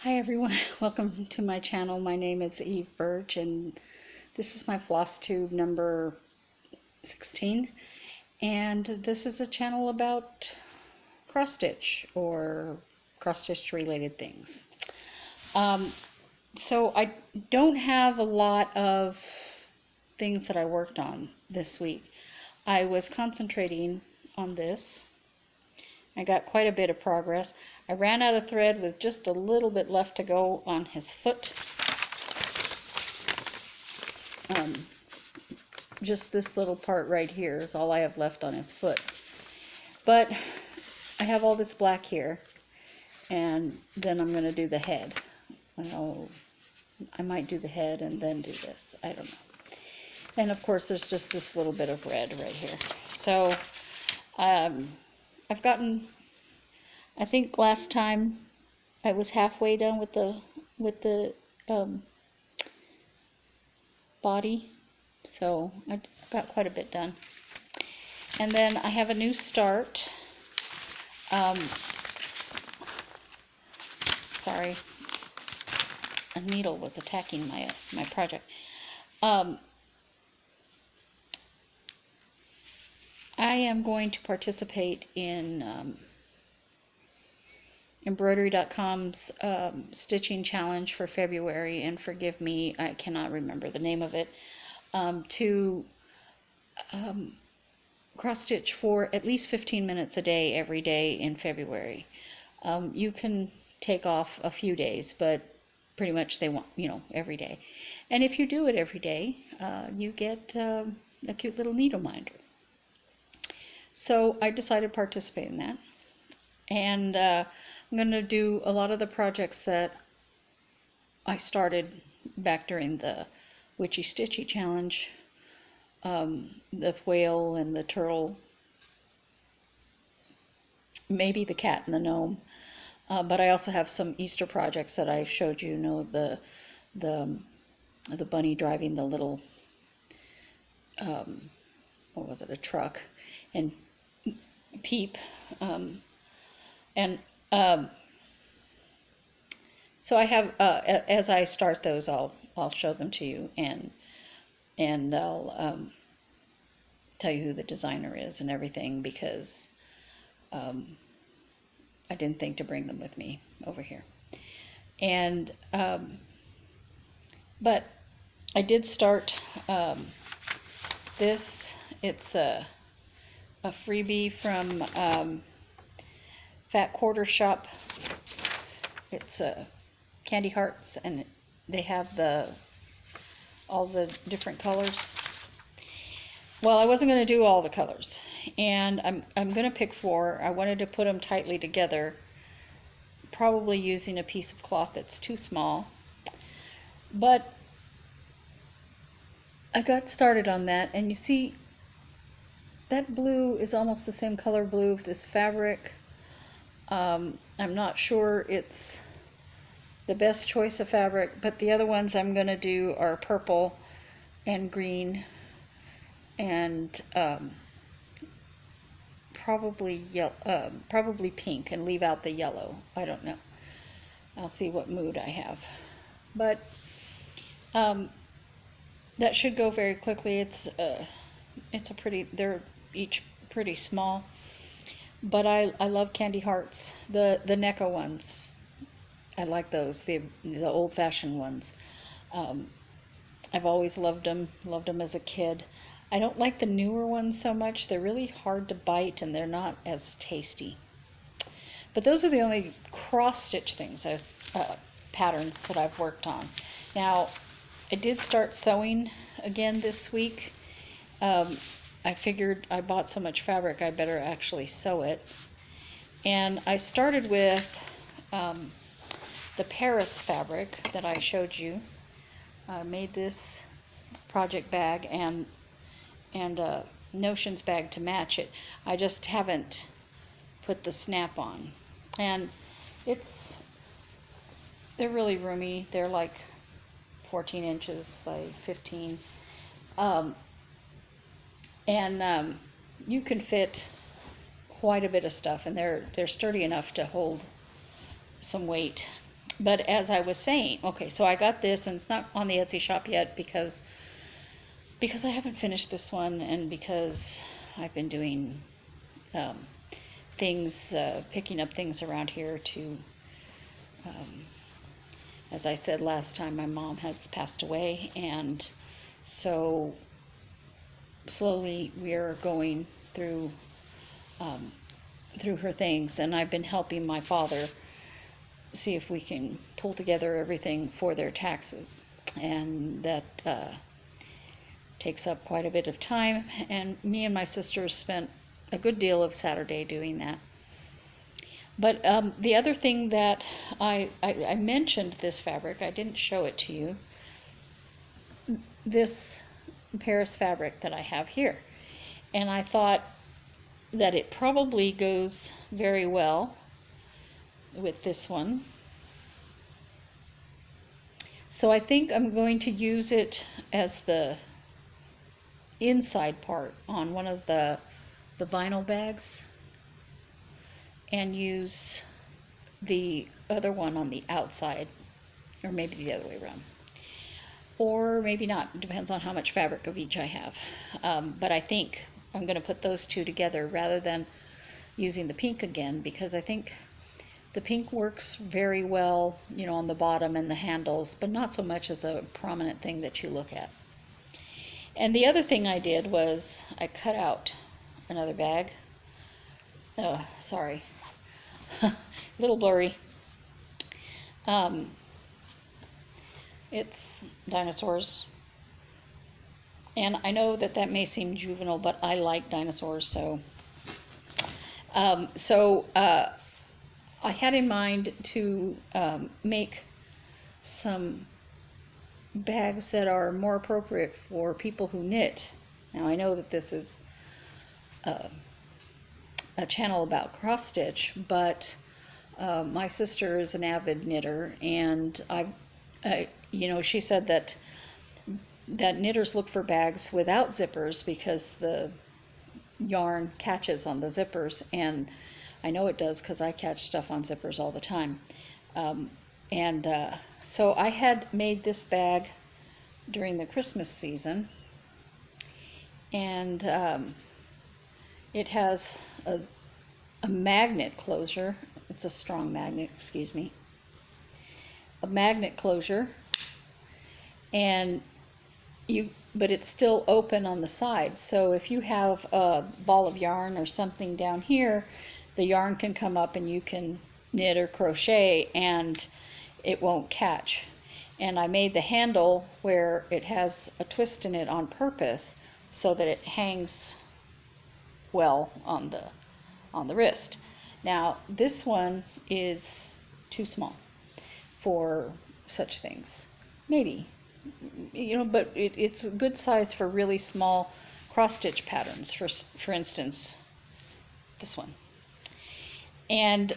Hi everyone, welcome to my channel. My name is Burge and this is my Flosstube number 16, and this is a channel about cross stitch or cross stitch related things. So I don't have a lot of things that I worked on this week. I was concentrating on this. I got quite a bit of progress. I ran out of thread with just a little bit left to go on his foot. Just this little part right here is all I have left on his foot. But I have all this black here, and then I'm going to do the head. I might do the head and then do this. I don't know. And of course there's just this little bit of red right here. So I've gotten, I think last time I was halfway done with the body, so I got quite a bit done. And then I have a new start. Sorry, a needle was attacking my project. I am going to participate in embroidery.com's stitching challenge for February, and forgive me, I cannot remember the name of it, to cross stitch for at least 15 minutes a day every day in February. You can take off a few days, but pretty much they want, every day. And if you do it every day, you get a cute little needle minder. So I decided to participate in that. And I'm going to do a lot of the projects that I started back during the Witchy Stitchy challenge. The whale and the turtle, maybe the cat and the gnome. But I also have some Easter projects that I showed you. The bunny driving the little, what was it, a truck, and Peep, so I have, as I start those, I'll show them to you, and I'll tell you who the designer is and everything, because I didn't think to bring them with me over here. And but I did start this. It's a freebie from Fat Quarter Shop. It's candy hearts, and they have all the different colors. Well, I wasn't going to do all the colors, and I'm going to pick 4. I wanted to put them tightly together, probably using a piece of cloth that's too small, but I got started on that, and you see that blue is almost the same color blue of this fabric. I'm not sure it's the best choice of fabric, but the other ones I'm going to do are purple and green and probably pink, and leave out the yellow. I don't know. I'll see what mood I have. But that should go very quickly. It's a pretty, they're each pretty small, but I love candy hearts. The NECA ones, I like those, the old-fashioned ones. I've always loved them as a kid. I don't like the newer ones so much. They're really hard to bite, and they're not as tasty. But those are the only cross-stitch things, patterns that I've worked on. Now, I did start sewing again this week. I figured I bought so much fabric, I better actually sew it. And I started with the Paris fabric that I showed you. I made this project bag and a Notions bag to match it. I just haven't put the snap on. And they're really roomy. They're like 14 inches by 15. You can fit quite a bit of stuff, and they're sturdy enough to hold some weight. But as I was saying, okay, so I got this, and it's not on the Etsy shop yet because I haven't finished this one, and because I've been doing um, things, picking up things around here to, as I said last time, my mom has passed away, and so slowly we're going through through her things, and I've been helping my father see if we can pull together everything for their taxes, and that takes up quite a bit of time, and me and my sisters spent a good deal of Saturday doing that. But the other thing that I mentioned this fabric, I didn't show it to you, this Paris fabric that I have here, and I thought that it probably goes very well with this one. So I think I'm going to use it as the inside part on one of the vinyl bags, and use the other one on the outside, or maybe the other way around, or maybe not. It depends on how much fabric of each I have. But I think I'm going to put those two together rather than using the pink again, because I think the pink works very well, you know, on the bottom and the handles, but not so much as a prominent thing that you look at. And the other thing I did was I cut out another bag. Oh, sorry. A little blurry. It's dinosaurs. And I know that that may seem juvenile, but I like dinosaurs, so I had in mind to make some bags that are more appropriate for people who knit. Now I know that this is a channel about cross stitch, but my sister is an avid knitter, and you know, she said that knitters look for bags without zippers because the yarn catches on the zippers, and I know it does because I catch stuff on zippers all the time. So I had made this bag during the Christmas season, and it has a magnet closure. It's a strong magnet, excuse me. A magnet closure, and but it's still open on the side. So if you have a ball of yarn or something down here, the yarn can come up and you can knit or crochet and it won't catch. And I made the handle where it has a twist in it on purpose so that it hangs well on the wrist. Now this one is too small for such things. Maybe, you know, but it's a good size for really small cross stitch patterns, for instance this one. And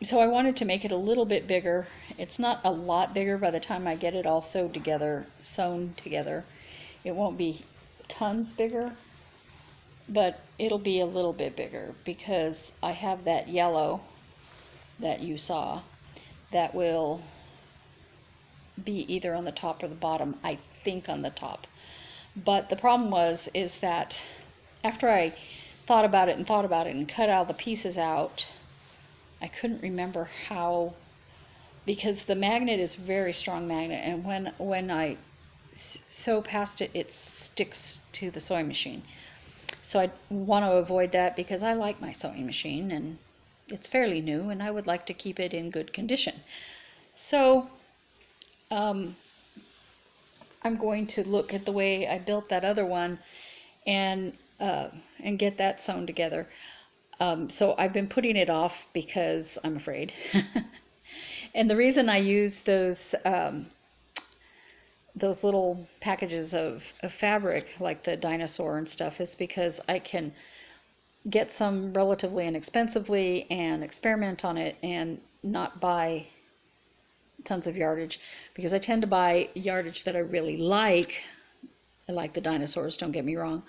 so I wanted to make it a little bit bigger. It's not a lot bigger by the time I get it all sewn together. It won't be tons bigger, but it'll be a little bit bigger because I have that yellow that you saw that will be either on the top or the bottom. I think on the top. But the problem is that after I thought about it and cut all the pieces out, I couldn't remember how, because the magnet is a very strong magnet, and when I sew past it, it sticks to the sewing machine. So I want to avoid that because I like my sewing machine and it's fairly new and I would like to keep it in good condition. So I'm going to look at the way I built that other one and get that sewn together. So I've been putting it off because I'm afraid. And the reason I use those little packages of fabric like the dinosaur and stuff is because I can get some relatively inexpensively and experiment on it and not buy tons of yardage, because I tend to buy yardage that I really like. I like the dinosaurs, don't get me wrong,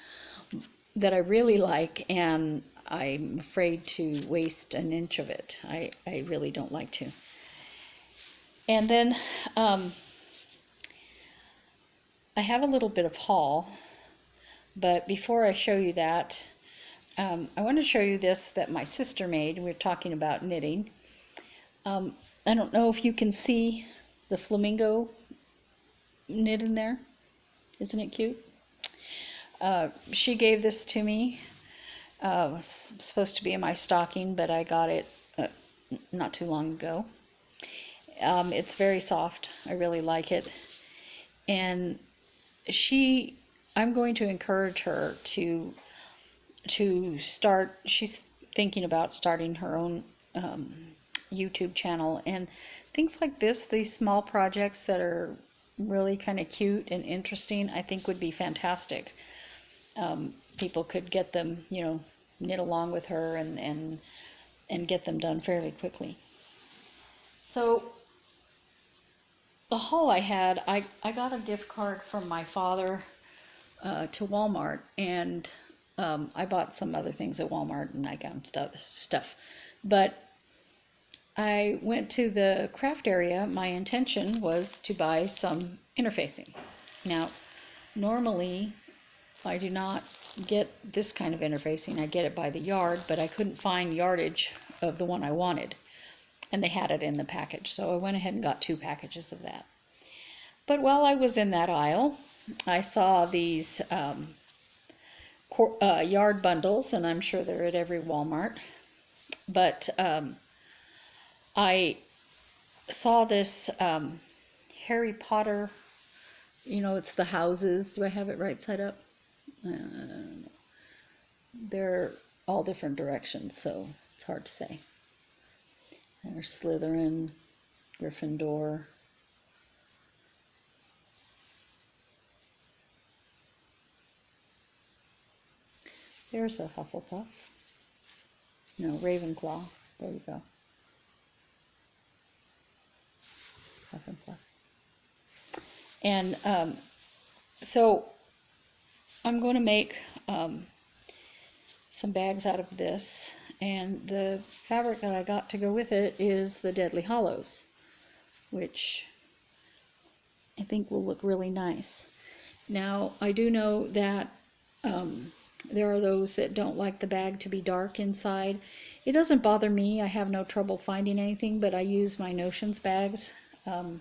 that I really like, and I'm afraid to waste an inch of it. I really don't like to. And then I have a little bit of haul, but before I show you that, I want to show you this that my sister made. We're talking about knitting. I don't know if you can see the flamingo knit in there. Isn't it cute? She gave this to me. It was supposed to be in my stocking, but I got it not too long ago. It's very soft. I really like it. And I'm going to encourage her to start. She's thinking about starting her own YouTube channel, and things like this, these small projects that are really kind of cute and interesting, I think would be fantastic. People could get them, knit along with her and get them done fairly quickly. So the haul I had, I got a gift card from my father to Walmart, and I bought some other things at Walmart, and I got stuff. But I went to the craft area. My intention was to buy some interfacing. Now, normally I do not get this kind of interfacing. I get it by the yard, but I couldn't find yardage of the one I wanted, and they had it in the package, so I went ahead and got 2 packages of that. But while I was in that aisle, I saw these yard bundles, and I'm sure they're at every Walmart, but I saw this Harry Potter, it's the houses. Do I have it right side up? They're all different directions, so it's hard to say. There's Slytherin, Gryffindor. There's a Hufflepuff. No, Ravenclaw. There you go. Hufflepuff. And so I'm going to make some bags out of this, and the fabric that I got to go with it is the Deadly Hollows, which I think will look really nice. Now, I do know that there are those that don't like the bag to be dark inside. It doesn't bother me. I have no trouble finding anything, but I use my Notions bags. The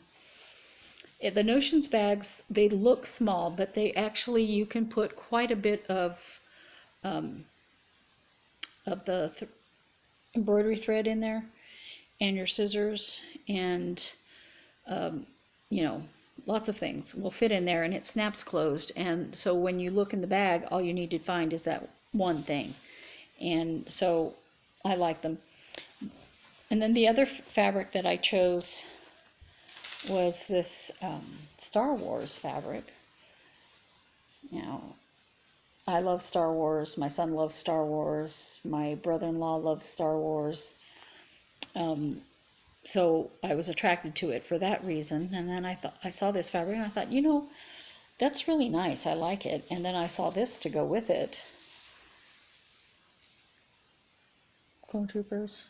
Notions bags, they look small, but they actually, you can put quite a bit of the embroidery thread in there, and your scissors, and lots of things will fit in there, and it snaps closed. And so when you look in the bag, all you need to find is that one thing. And so I like them. And then the other fabric that I chose was this Star Wars fabric. Now, I love Star Wars. My son loves Star Wars. My brother-in-law loves Star Wars. So I was attracted to it for that reason. And then I saw this fabric, and I thought, that's really nice. I like it. And then I saw this to go with it. Clone Troopers.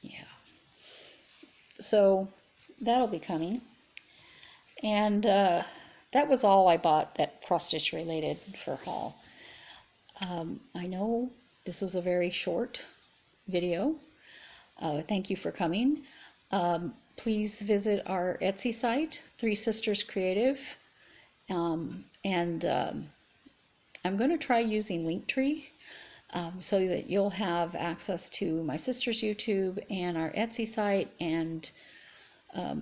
Yeah. So that'll be coming. And that was all I bought that cross-stitch related for haul. I know this was a very short video. Thank you for coming. Please visit our Etsy site, Three Sisters Creative. And I'm going to try using Linktree so that you'll have access to my sister's YouTube and our Etsy site and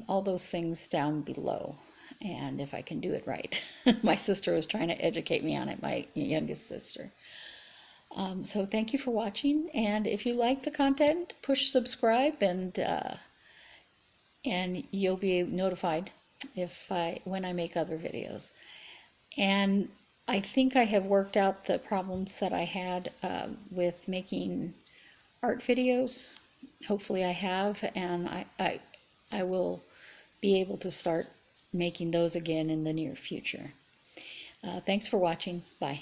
all those things down below. And if I can do it right. My sister was trying to educate me on it, my youngest sister. So thank you for watching, and if you like the content, push subscribe, and you'll be notified when I make other videos. And I think I have worked out the problems that I had with making art videos. Hopefully I have, and I will be able to start making those again in the near future. Thanks for watching. Bye.